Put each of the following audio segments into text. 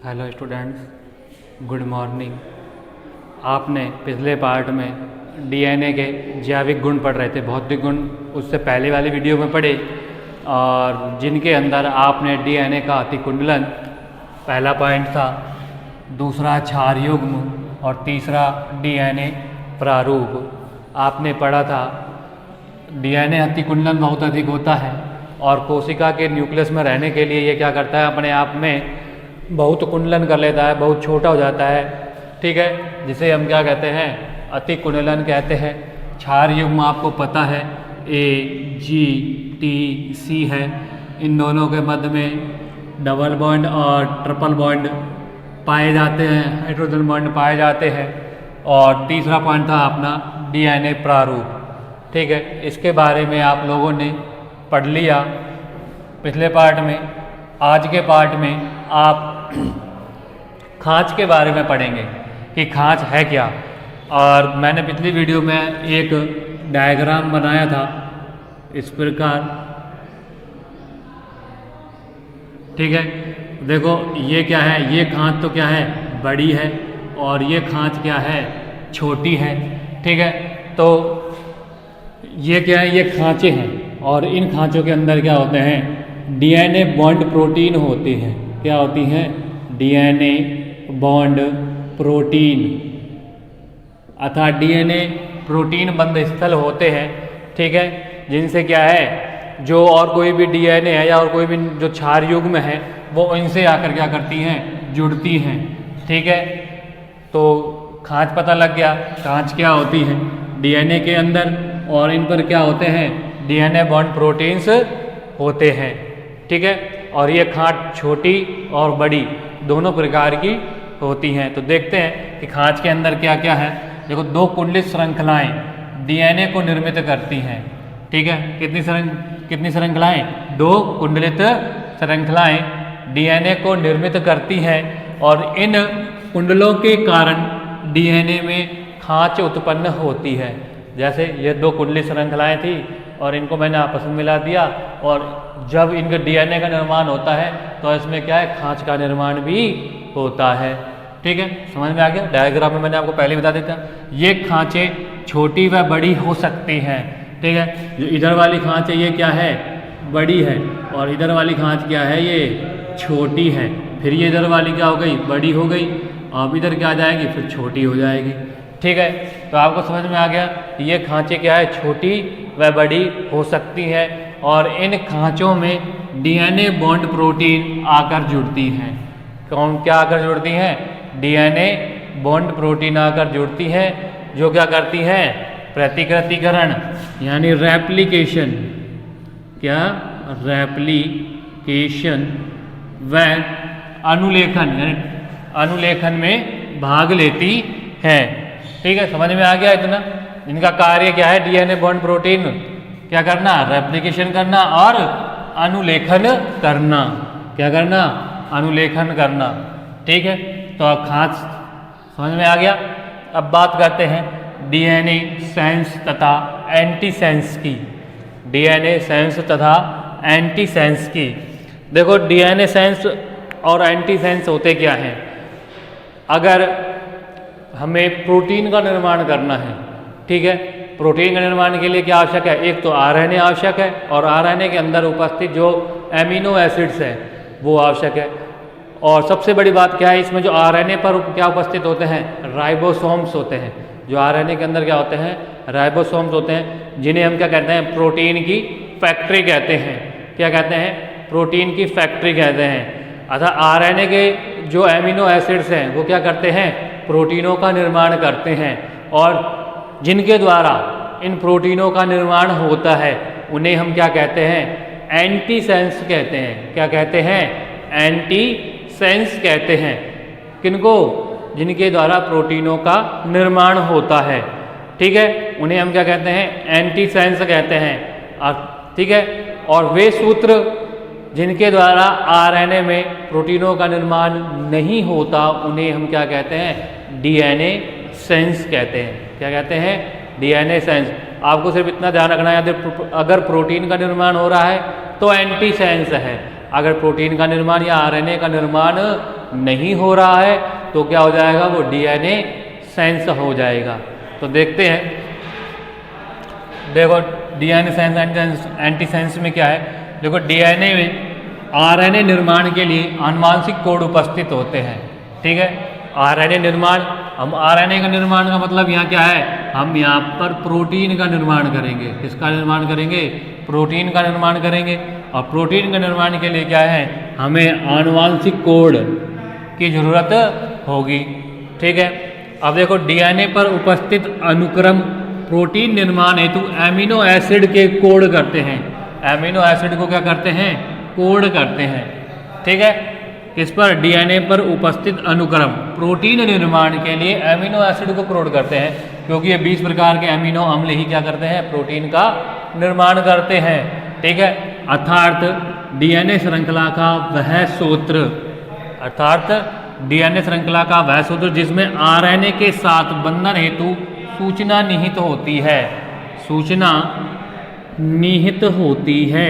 Hello students, good morning. आपने पिछले part में डीएनए के जैविक गुण पढ़ रहे थे, भौतिक गुण उससे पहले वाली वीडियो में पढ़े, और जिनके अंदर आपने डीएनए का अतिकुंडलन पहला पॉइंट था, दूसरा क्षार युग्म और तीसरा डीएनए प्रारूप आपने पढ़ा था। डीएनए अतिकुंडलन बहुत अधिक होता है और कोशिका के न्यूक्लियस में रहने के लिए ये क्या करता है, अपने आप में बहुत कुंडलन कर लेता है, बहुत छोटा हो जाता है, ठीक है, जिसे हम क्या कहते हैं, अतिकुंडलन कहते हैं। क्षार युग्म आपको पता है AGTC है, इन दोनों के मध्य में डबल बॉन्ड और ट्रिपल बॉन्ड पाए जाते हैं, हाइड्रोजन बॉन्ड पाए जाते हैं। और तीसरा पॉइंट था अपना डीएनए प्रारूप, ठीक है, इसके बारे में आप लोगों ने पढ़ लिया पिछले पार्ट में। आज के पार्ट में आप खांच के बारे में पढ़ेंगे कि खांच है क्या। और मैंने पिछली वीडियो में एक डायग्राम बनाया था इस प्रकार, ठीक है। देखो ये क्या है, ये खांच तो क्या है, बड़ी है, और ये खांच क्या है, छोटी है, ठीक है। तो ये क्या है, ये खांचे हैं, और इन खांचों के अंदर क्या होते हैं, डीएनए बॉन्ड प्रोटीन होते हैं। क्या होती हैं, डीएनए बॉन्ड प्रोटीन अर्थात डीएनए प्रोटीन बंध स्थल होते हैं, ठीक है, जिनसे क्या है, जो और कोई भी डीएनए है या और कोई भी जो क्षार युग्म है वो इनसे आकर क्या करती हैं, जुड़ती हैं, ठीक है। तो खांच पता लग गया, खांच क्या होती है डीएनए के अंदर, और इन पर क्या होते हैं, डीएनए बॉन्ड प्रोटीन्स होते हैं, ठीक है। और ये खांच छोटी और बड़ी दोनों प्रकार की होती हैं। तो देखते हैं कि खांच के अंदर क्या क्या है। देखो, दो कुंडलित श्रृंखलाएं डीएनए को निर्मित करती हैं, ठीक है। कितनी श्रृंखलाएं, दो कुंडलित श्रृंखलाएं डीएनए को निर्मित करती हैं, और इन कुंडलों के कारण डीएनए में खांच उत्पन्न होती है। जैसे ये दो कुंडलित श्रृंखलाएं थी और इनको मैंने आपस में मिला दिया, और जब इनके डीएनए का निर्माण होता है तो इसमें क्या है, खांच का निर्माण भी होता है, ठीक है। समझ में आ गया। डायग्राम में मैंने आपको पहले बता देता, ये खांचें छोटी व बड़ी हो सकती हैं, ठीक है। जो इधर वाली खांच है ये क्या है, बड़ी है, और इधर वाली खांच क्या है, ये छोटी है। फिर ये इधर वाली क्या हो गई, बड़ी हो गई, अब इधर क्या आ जाएगी, फिर छोटी हो जाएगी, ठीक है। तो आपको समझ में आ गया कि ये खांचें क्या है, छोटी व बड़ी हो सकती है, और इन खांचों में डीएनए बॉन्ड प्रोटीन आकर जुड़ती हैं। कौन क्या आकर जुड़ती हैं, डीएनए बॉन्ड प्रोटीन आकर जुड़ती हैं, जो क्या करती हैं, प्रतिकृतिकरण यानी रेप्लिकेशन, क्या रेप्लिकेशन व अनुलेखन यानी अनुलेखन में भाग लेती हैं, ठीक है। समझ में आ गया इतना। इनका कार्य क्या है, डीएनए बॉन्ड प्रोटीन क्या करना, रेप्लिकेशन करना और अनुलेखन करना। क्या करना, अनुलेखन करना, ठीक है। तो अब खांच समझ में आ गया। अब बात करते हैं डीएनए सेंस तथा एंटीसेंस की। डीएनए सेंस तथा एंटीसेंस की। देखो, डीएनए सेंस और एंटीसेंस होते क्या हैं। अगर हमें प्रोटीन का निर्माण करना है, ठीक है, प्रोटीन के निर्माण के लिए क्या आवश्यक है, एक तो आरएनए आवश्यक है, और आरएनए के अंदर उपस्थित जो एमिनो एसिड्स हैं वो आवश्यक है। और सबसे बड़ी बात क्या है, इसमें जो आरएनए पर क्या उपस्थित होते हैं, राइबोसोम्स होते हैं। जो आरएनए के अंदर क्या होते हैं, राइबोसोम्स होते हैं, जिन्हें हम क्या कहते हैं, प्रोटीन की फैक्ट्री कहते हैं। क्या कहते हैं, प्रोटीन की फैक्ट्री कहते हैं। अर्थात आरएनए के जो एमिनो एसिड्स हैं वो क्या करते हैं, प्रोटीनों का निर्माण करते हैं, और जिनके द्वारा इन प्रोटीनों का निर्माण होता है उन्हें हम क्या कहते हैं, एंटीसेंस कहते हैं। क्या कहते हैं, एंटीसेंस कहते हैं। किनको, जिनके द्वारा प्रोटीनों का निर्माण होता है, ठीक है, उन्हें हम क्या कहते हैं, एंटीसेंस कहते हैं, ठीक है। और वे सूत्र जिनके द्वारा आरएनए में प्रोटीनों का निर्माण नहीं होता उन्हें हम क्या कहते हैं, डीएनए सेंस कहते हैं। क्या कहते हैं, डीएनए सेंस। आपको सिर्फ इतना ध्यान रखना है, अगर प्रोटीन का निर्माण हो रहा है तो एंटीसेंस है, अगर प्रोटीन का निर्माण या आरएनए का निर्माण नहीं हो रहा है तो क्या हो जाएगा, वो डीएनए सेंस हो जाएगा। तो देखते हैं, देखो डीएनए सेंस एंटी सेंस में क्या है। देखो डीएनए में आरएनए निर्माण के लिए आनुवांशिक कोड उपस्थित होते हैं। ठीक है, आरएनए निर्माण, हम आरएनए का निर्माण का मतलब यहाँ क्या है, हम यहाँ पर प्रोटीन का निर्माण करेंगे। किसका निर्माण करेंगे, प्रोटीन का निर्माण करेंगे। और प्रोटीन के निर्माण के लिए क्या है, हमें आनुवांशिक कोड की जरूरत होगी। ठीक है, अब देखो डीएनए पर उपस्थित अनुक्रम प्रोटीन निर्माण हेतु एमिनो एसिड के कोड करते हैं। एमिनो एसिड को क्या करते हैं, कोड करते हैं। ठीक है, किस पर, डीएनए पर उपस्थित अनुक्रम प्रोटीन निर्माण के लिए एमिनो एसिड को कोड करते हैं, क्योंकि ये 20 प्रकार के एमिनो अम्ल ही क्या करते हैं, प्रोटीन का निर्माण करते हैं। ठीक है, अर्थात डीएनए श्रृंखला का वह सूत्र, अर्थात डीएनए श्रृंखला का वह सूत्र जिसमें आरएनए के साथ बंधन हेतु सूचना निहित होती है, सूचना निहित होती है,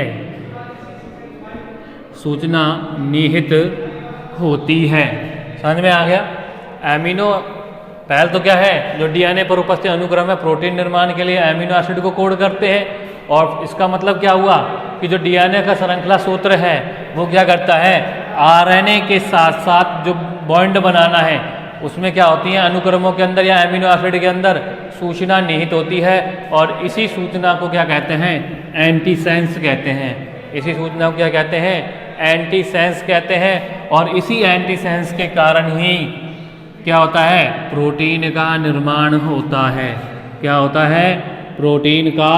सूचना निहित होती है। समझ में आ गया। एमिनो, पहले तो क्या है, जो डीएनए पर उपस्थित अनुक्रम है प्रोटीन निर्माण के लिए एमिनो एसिड को कोड करते हैं। और इसका मतलब क्या हुआ कि जो डीएनए का श्रृंखला सूत्र है वो क्या करता है, आरएनए के साथ साथ जो बॉन्ड बनाना है उसमें क्या होती है, अनुक्रमों के अंदर या एमिनो एसिड के अंदर सूचना निहित होती है। और इसी सूचना को क्या कहते हैं, एंटीसेंस कहते हैं। इसी सूचना को क्या कहते हैं, एंटीसेंस कहते हैं। और इसी एंटीसेंस के कारण ही क्या होता है, प्रोटीन का निर्माण होता है। क्या होता है, प्रोटीन का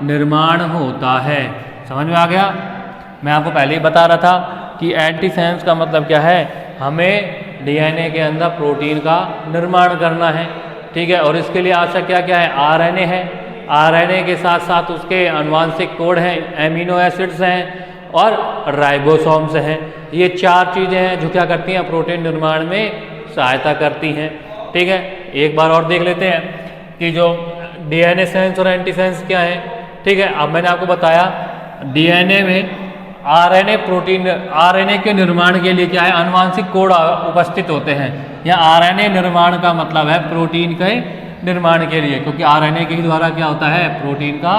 निर्माण होता है। समझ में आ गया। मैं आपको पहले ही बता रहा था कि एंटीसेंस का मतलब क्या है, हमें डीएनए के अंदर प्रोटीन का निर्माण करना है। ठीक है, और इसके लिए आवश्यक क्या क्या है, आरएनए है। आरएनए के साथ साथ उसके आनुवांशिक कोड हैं, एमिनो एसिड्स हैं और राइबोसोम्स हैं। ये 4 चीज़ें हैं जो क्या करती हैं, प्रोटीन निर्माण में सहायता करती हैं। ठीक है, एक बार और देख लेते हैं कि जो डीएनए सेंस और एंटीसेंस क्या है। ठीक है, अब मैंने आपको बताया डीएनए में आरएनए प्रोटीन, आरएनए के निर्माण के लिए क्या है, आनुवांशिक कोड उपस्थित होते हैं। या आरएनए निर्माण का मतलब है प्रोटीन के निर्माण के लिए, क्योंकि आरएनए के ही द्वारा क्या होता है, प्रोटीन का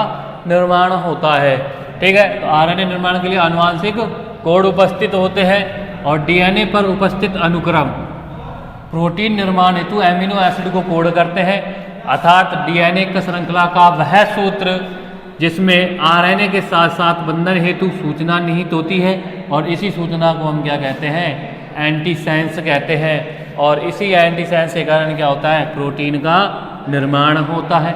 निर्माण होता है। ठीक है, तो आरएनए निर्माण के लिए आनुवांशिक कोड उपस्थित होते हैं। और डीएनए पर उपस्थित अनुक्रम प्रोटीन निर्माण हेतु एमिनो एसिड को कोड करते हैं। अर्थात डीएनए की श्रृंखला का वह सूत्र जिसमें आरएनए के साथ साथ बंधन हेतु सूचना निहित होती है। और इसी सूचना को हम क्या कहते हैं, एंटीसेंस कहते हैं। और इसी एंटीसेंस के कारण क्या होता है, प्रोटीन का निर्माण होता है।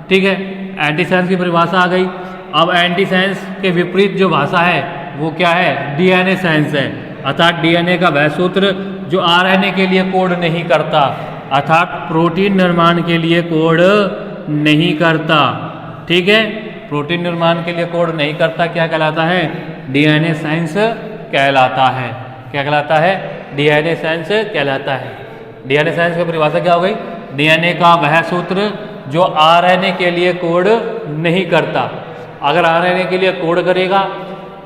ठीक है, एंटीसेंस की परिभाषा आ गई। अब एंटीसेंस के विपरीत जो भाषा है वो क्या है, डीएनए सेंस है। अर्थात डीएनए का वह सूत्र जो आरएनए के लिए कोड नहीं करता, अर्थात प्रोटीन निर्माण के लिए कोड नहीं करता। ठीक है, प्रोटीन निर्माण के लिए कोड नहीं करता, क्या कहलाता है, डीएनए सेंस कहलाता है। क्या कहलाता है, डीएनए सेंस कहलाता है। डीएनए सेंस की परिभाषा क्या हो गई, डीएनए का वह सूत्र जो आरएनए के लिए कोड नहीं करता। अगर आरएनए के लिए कोड करेगा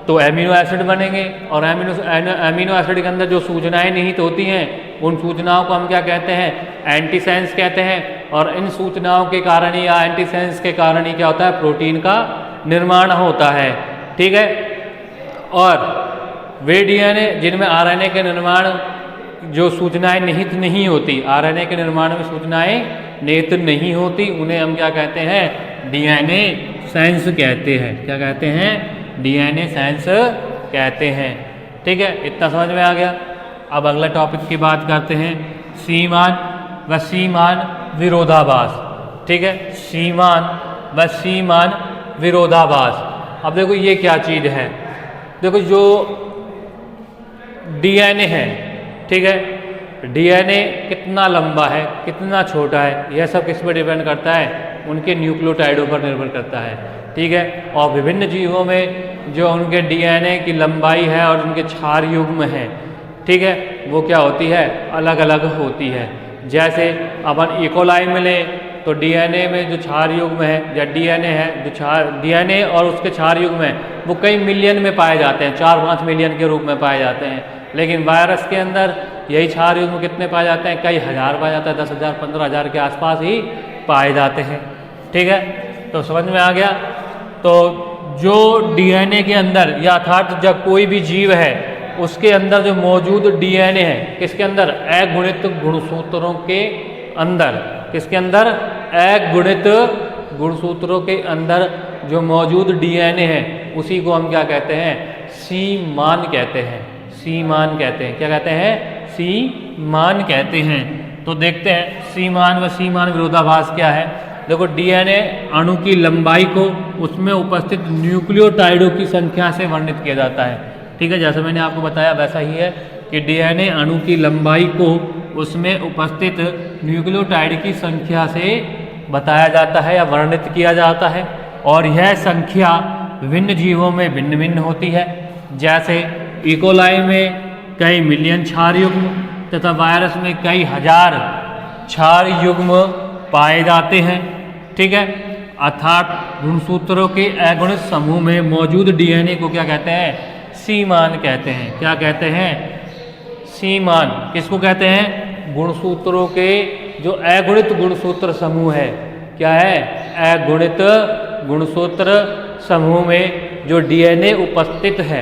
तो एमिनो एसिड बनेंगे, और एमिनो एसिड के अंदर जो सूचनाएं निहित होती हैं उन सूचनाओं को हम क्या कहते हैं, एंटीसेंस कहते हैं। और इन सूचनाओं के कारण ही या एंटीसेंस के कारण ही क्या होता है, प्रोटीन का निर्माण होता है। ठीक है, और वे डीएनए जिनमें आरएनए के निर्माण जो सूचनाएं निहित नहीं होती, आरएनए के निर्माण में सूचनाएं निहित नहीं होती, उन्हें हम क्या कहते हैं, डीएनए सेंस कहते हैं। क्या कहते हैं, डीएनए सेंस कहते हैं। ठीक है, इतना समझ में आ गया। अब अगला टॉपिक की बात करते हैं, सीमान व सीमान विरोधाभास। ठीक है, सीमान व सीमान विरोधाभास। अब देखो ये क्या चीज़ है, देखो जो डीएनए है, ठीक है, डीएनए कितना लंबा है, कितना छोटा है, यह सब किस पर डिपेंड करता है, उनके न्यूक्लियोटाइडों पर निर्भर करता है। ठीक है, और विभिन्न जीवों में जो उनके डीएनए की लंबाई है और उनके क्षार युग्म है, ठीक है, वो क्या होती है, अलग अलग होती है। जैसे अपन इकोलाई में लें तो डीएनए में जो क्षार युग्म है या डीएनए है, जो डीएनए और उसके क्षार युग्म है वो कई मिलियन में पाए जाते हैं, 4-5 मिलियन के रूप में पाए जाते हैं। लेकिन वायरस के अंदर यही क्षार युग्म कितने पाए जाते हैं? कई हजार पाए जाते हैं, 10,000 15,000 के आसपास ही पाए जाते हैं। ठीक है, तो समझ में आ गया। तो जो डीएनए के अंदर या अर्थात जब कोई भी जीव है उसके अंदर जो मौजूद डीएनए है, किसके अंदर? अगुणित गुणसूत्रों के अंदर। किसके अंदर? अगुणित गुणसूत्रों के अंदर जो मौजूद डीएनए है उसी को हम क्या कहते हैं? सीमान कहते हैं। सीमान कहते हैं। क्या कहते हैं? सीमान कहते हैं। तो देखते हैं सीमान व सीमान विरोधाभास क्या है। देखो, डीएनए अणु की लंबाई को उसमें उपस्थित न्यूक्लियोटाइडों की संख्या से वर्णित किया जाता है। ठीक है, जैसा मैंने आपको बताया वैसा ही है कि डीएनए अणु की लंबाई को उसमें उपस्थित न्यूक्लियोटाइड की संख्या से बताया जाता है या वर्णित किया जाता है। और यह संख्या विभिन्न जीवों में भिन्न भिन्न होती है। जैसे इकोलाई में कई मिलियन क्षार युग्म तथा वायरस में कई हजार क्षार युग्म पाए जाते हैं। ठीक है, अर्थात गुणसूत्रों के अगुणित समूह में मौजूद डीएनए को क्या कहते हैं? सीमान कहते हैं। क्या कहते हैं? सीमान। किसको कहते हैं? गुणसूत्रों के जो अगुणित गुणसूत्र समूह है। क्या है? अगुणित गुणसूत्र समूह में जो डीएनए उपस्थित है।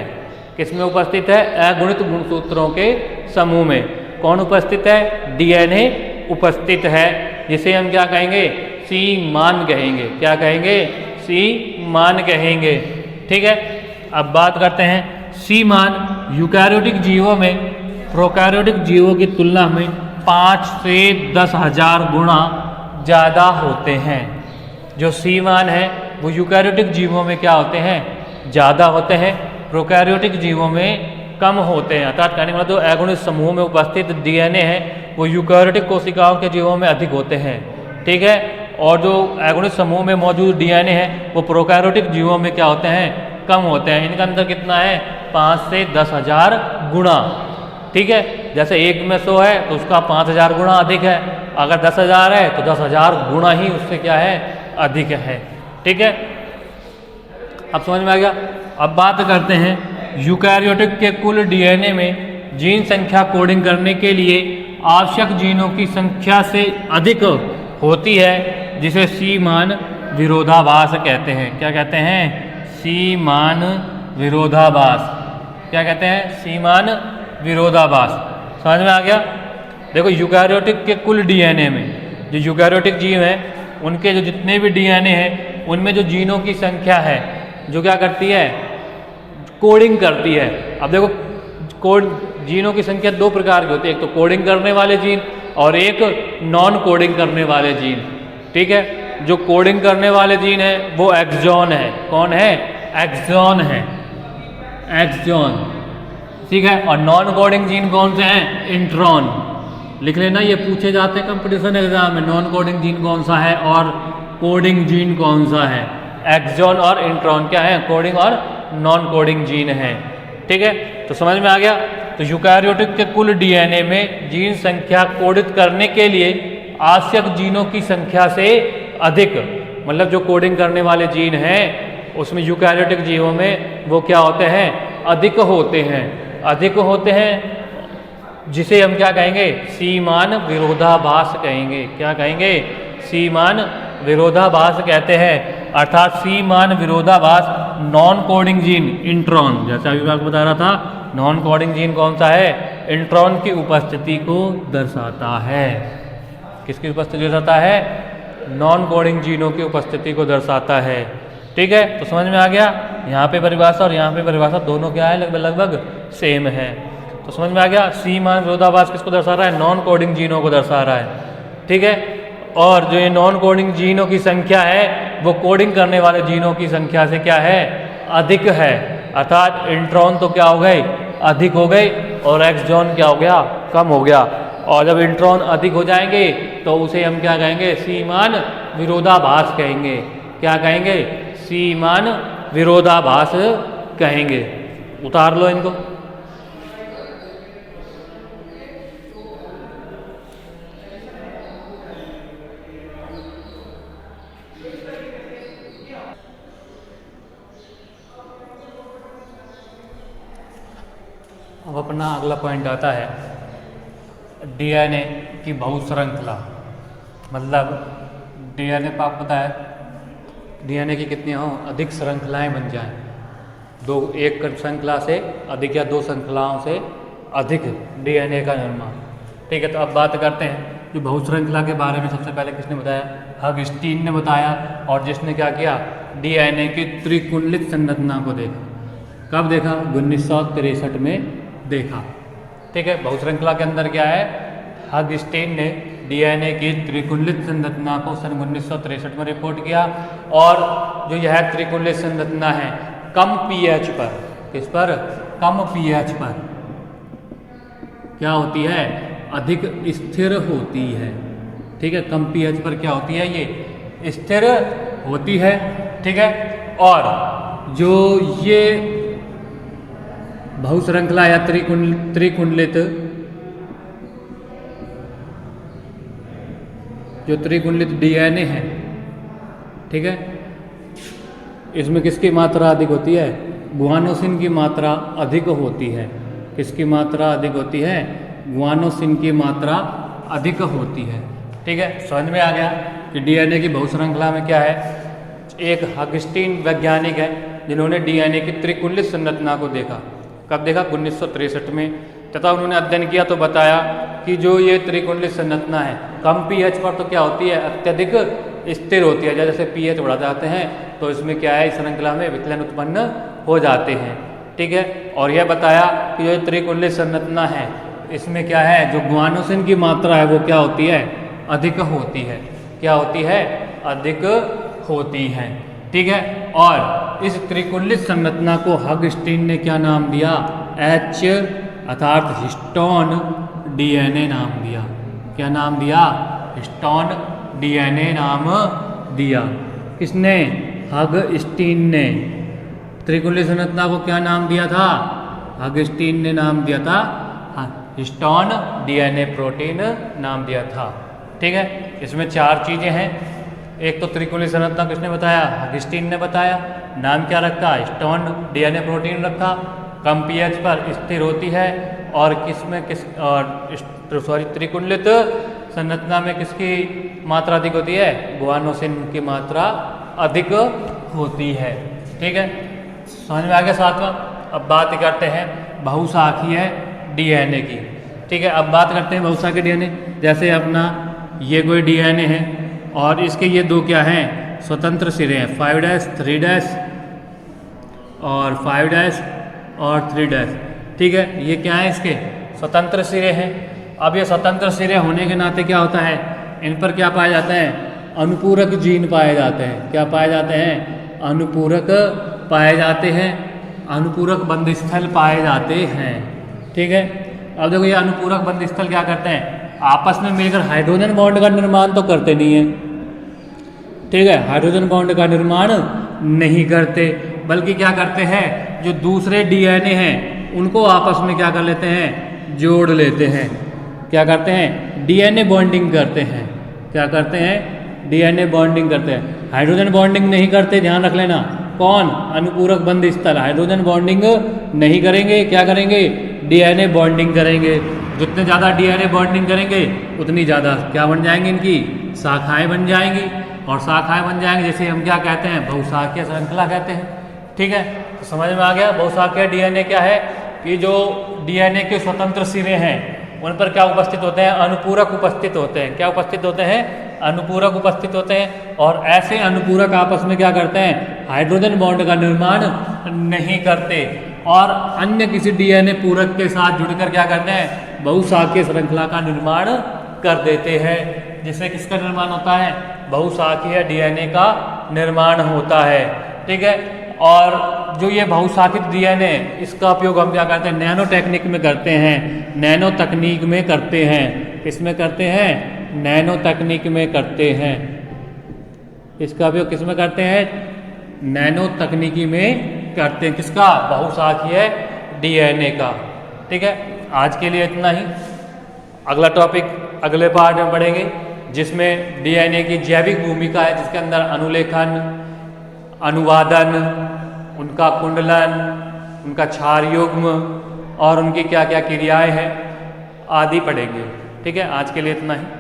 किसमें उपस्थित है? अगुणित गुणसूत्रों के समूह में। कौन उपस्थित है? डीएनए उपस्थित है, जिसे हम क्या कहेंगे? सीमान कहेंगे। क्या कहेंगे? सीमान कहेंगे। ठीक है, अब बात करते हैं सीमान यूकैरियोटिक जीवों में प्रोकैरियोटिक जीवों की तुलना में 5 से 10,000 गुना ज़्यादा होते हैं। जो सीमान है वो यूकैरियोटिक जीवों में क्या होते हैं? ज़्यादा होते हैं, प्रोकैरियोटिक जीवों में कम होते हैं। अर्थात कहने का मतलब जो अगुणित समूह में उपस्थित डीएनए है वो यूकैरियोटिक कोशिकाओं के जीवों में अधिक होते हैं। ठीक है, और जो अगुणित समूह में मौजूद डीएनए है वो प्रोकैरियोटिक जीवों में क्या होते हैं? कम होते हैं। इनका अंतर कितना है? 5 से 10,000 गुना। ठीक है, जैसे एक में 100 है तो उसका 5,000 गुना अधिक है। अगर 10,000 है तो 10,000 गुना ही उससे क्या है? अधिक है। ठीक है, अब समझ में आ गया। अब बात करते हैं यूकैरियोटिक के कुल डीएनए में जीन संख्या कोडिंग करने के लिए आवश्यक जीनों की संख्या से अधिक होती है, जिसे सीमान विरोधाभास कहते हैं। क्या कहते हैं? सीमान विरोधाभास। क्या कहते हैं? सीमान विरोधाभास। समझ में आ गया। देखो, यूकैरियोटिक के कुल डीएनए में जो यूकैरियोटिक जीव हैं उनके जो जितने भी डीएनए हैं उनमें जो जीनों की संख्या है जो क्या करती है? कोडिंग करती है। अब देखो, कोड जीनों की संख्या 2 प्रकार की होती है, एक तो कोडिंग करने वाले जीन और एक नॉन कोडिंग करने वाले जीन। ठीक है, जो कोडिंग करने वाले जीन है वो एक्सॉन है। कौन है? एक्सॉन है, एक्सॉन। ठीक है, और नॉन कोडिंग जीन कौन से हैं? इंट्रॉन। लिख लेना, ये पूछे जाते हैं कंपटीशन एग्जाम में, नॉन कोडिंग जीन कौन सा है और कोडिंग जीन कौन सा है। एक्सॉन और इंट्रॉन क्या है? कोडिंग और नॉन कोडिंग जीन है। ठीक है, तो समझ में आ गया। तो यूकैरियोटिक के कुल डीएनए में जीन संख्या कोडित करने के लिए आवश्यक जीनों की संख्या से अधिक, मतलब जो कोडिंग करने वाले जीन हैं उसमें यूकैरियोटिक जीवों में वो क्या होते हैं? अधिक होते हैं। अधिक होते हैं, जिसे हम क्या कहेंगे? सीमान विरोधाभास कहेंगे। क्या कहेंगे? सीमान विरोधाभास कहते हैं। अर्थात सीमान विरोधाभास नॉन कोडिंग जीन इंट्रॉन, जैसा अभी मैं आपको बता रहा था, नॉन कोडिंग जीन कौन सा है? इंट्रॉन की उपस्थिति को दर्शाता है। किसकी उपस्थिति दर्शाता है? नॉन कोडिंग जीनों की उपस्थिति को दर्शाता है। ठीक है, तो समझ में आ गया। यहाँ पे परिभाषा और यहाँ पे परिभाषा दोनों क्या है? लगभग लगभग सेम है। तो समझ में आ गया। सीमान विरोधाभास किसको दर्शा रहा है? नॉन कोडिंग जीनों को दर्शा रहा है। ठीक है, और जो ये नॉन कोडिंग जीनों की संख्या है वो कोडिंग करने वाले जीनों की संख्या से क्या है? अधिक है। अर्थात इंट्रॉन तो क्या हो गए? अधिक हो गए, और एक्सॉन क्या हो गया? कम हो गया। और जब इंट्रॉन अधिक हो जाएंगे तो उसे हम क्या कहेंगे? सीमान विरोधाभास कहेंगे। क्या कहेंगे? सीमान विरोधाभास कहेंगे। उतार लो इनको। अब अपना अगला पॉइंट आता है डीएनए की बहुश्रृंखला, मतलब डीएनए पर आपको पता है डीएनए की कितनी हो अधिक श्रृंखलाएं बन जाएं, एक श्रृंखला से अधिक या दो श्रृंखलाओं से अधिक डीएनए का निर्माण। ठीक है, तो अब बात करते हैं जो बहुश्रृंखला के बारे में सबसे पहले किसने बताया, हगस्टीन ने बताया, और जिसने क्या किया डीएनए की त्रिकुंडलित संरचना को देखा। कब देखा, 1963 में देखा। ठीक है, बहुश्रृंखला के अंदर क्या है, हगस्टीन ने डीएनए की त्रिकुंडलित संरचना को सन 1963 में रिपोर्ट किया, और जो यह त्रिकुंडलित संरचना है कम पीएच पर, किस पर, कम पीएच पर क्या होती है, अधिक स्थिर होती है। ठीक है, कम पीएच पर क्या होती है, ये स्थिर होती है। ठीक है, और जो ये बहुश्रृंखला या त्रिकुंडलित जो त्रिकुंडलित डीएनए है, ठीक है, इसमें किसकी मात्रा अधिक होती है, गुआनोसिन की मात्रा अधिक होती है। किसकी मात्रा अधिक होती है, गुआनोसिन की मात्रा अधिक होती है। ठीक है, समझ में आ गया कि डीएनए की बहुश्रृंखला में क्या है। एक हगस्टीन वैज्ञानिक है जिन्होंने डीएनए की त्रिकुंडलित संरचना को देखा। कब देखा, 1963 में, तथा उन्होंने अध्ययन किया तो बताया कि जो ये त्रिकुंडलित संरचना है कम पीएच पर तो क्या होती है, अत्यधिक स्थिर होती है। जैसे पीएच बढ़ा जाते हैं तो इसमें क्या है, इस श्रृंखला में विचलन उत्पन्न हो जाते हैं। ठीक है, और यह बताया कि जो त्रिकुंडलित संरचना है इसमें क्या है, जो गुआनोसिन की मात्रा है वो क्या होती है, अधिक होती है। क्या होती है, अधिक होती है। ठीक है, और इस त्रिकुंडलित संरचना को हगस्टीन ने क्या नाम दिया, एच अर्थात हिस्टोन डीएनए नाम दिया। क्या नाम दिया, हिस्टोन डीएनए नाम दिया। किसने, हगस्टीन ने। त्रिकुंडलित संरचना को क्या नाम दिया था, हगस्टीन ने नाम दिया था हिस्टोन डीएनए प्रोटीन नाम दिया था। ठीक है, इसमें चार चीजें हैं। एक तो त्रिकुंडलित संरचना किसने बताया, हगस्टीन ने बताया। नाम क्या रखा, हिस्टोन डीएनए प्रोटीन रखा। कम पीएच पर स्थिर होती है, और किसमें त्रिकुंडलित संरचना में किसकी मात्रा अधिक होती है, गुआनोसिन की मात्रा अधिक होती है। ठीक है, समझ में आ गया सातवां। अब बात करते हैं बहुशाखीय डीएनए की। ठीक है, अब बात करते हैं बहुशाखीय डीएनए। जैसे अपना ये कोई डीएनए है और इसके ये दो क्या हैं, स्वतंत्र सिरे हैं, 5' 3' और 5' और 3'। ठीक है, ये क्या है, इसके स्वतंत्र सिरे हैं। अब ये स्वतंत्र सिरे होने के नाते क्या होता है, इन पर क्या पाए जाते हैं, अनुपूरक जीन पाए जाते हैं। क्या पाए जाते हैं, अनुपूरक पाए जाते हैं, अनुपूरक बंधस्थल पाए जाते हैं। ठीक है, अब देखो ये अनुपूरक बंधस्थल क्या करते हैं, आपस में मिलकर हाइड्रोजन बॉन्ड का निर्माण तो करते नहीं है। ठीक है, हाइड्रोजन बॉन्ड का निर्माण नहीं करते, बल्कि क्या करते हैं, जो दूसरे डीएनए हैं उनको आपस में क्या कर लेते हैं, जोड़ लेते हैं। क्या करते हैं, डीएनए बॉन्डिंग करते हैं। क्या करते हैं, डीएनए बॉन्डिंग करते हैं। हाइड्रोजन बॉन्डिंग नहीं करते, ध्यान रख लेना। कौन, अनुपूरक बंध स्थल हाइड्रोजन बॉन्डिंग नहीं करेंगे, क्या करेंगे, डीएनए बॉन्डिंग करेंगे। जितने ज़्यादा डीएनए बॉन्डिंग करेंगे उतनी ज़्यादा क्या बन जाएंगी, इनकी शाखाएं बन जाएंगी, और शाखाएं बन जाएंगी जैसे हम क्या कहते हैं, बहुशाखीय श्रृंखला कहते हैं। ठीक है, तो समझ में आ गया। बहुशाखीय डीएनए क्या है कि जो डीएनए के स्वतंत्र सिरे हैं उन पर क्या उपस्थित होते हैं, अनुपूरक उपस्थित होते हैं। क्या उपस्थित होते हैं, अनुपूरक उपस्थित होते हैं। और ऐसे अनुपूरक आपस में क्या करते हैं, हाइड्रोजन बॉन्ड का निर्माण नहीं करते, और अन्य किसी डीएनए पूरक के साथ जुड़कर क्या करते हैं, बहुशाखीय श्रृंखला का निर्माण कर देते हैं। जिससे किसका निर्माण होता है, बहुशाखीय डीएनए का निर्माण होता है। ठीक है, और जो ये बहुशाखित डीएनए, इसका उपयोग हम क्या करते हैं, नैनो टेक्निक में करते हैं, नैनो तकनीक में करते हैं। किसमें करते हैं, नैनो तकनीक में करते हैं। इसका उपयोग किसमें करते हैं, नैनो तकनीकी में करते हैं। किसका, बहुशाखीय डीएनए का। ठीक है, आज के लिए इतना ही। अगला टॉपिक अगले पार्ट में पढ़ेंगे, जिसमें डीएनए की जैविक भूमिका है, जिसके अंदर अनुलेखन, अनुवादन, उनका कुंडलन, उनका क्षार युग्म और उनकी क्या क्या क्रियाएं हैं आदि पढ़ेंगे। ठीक है, आज के लिए इतना ही।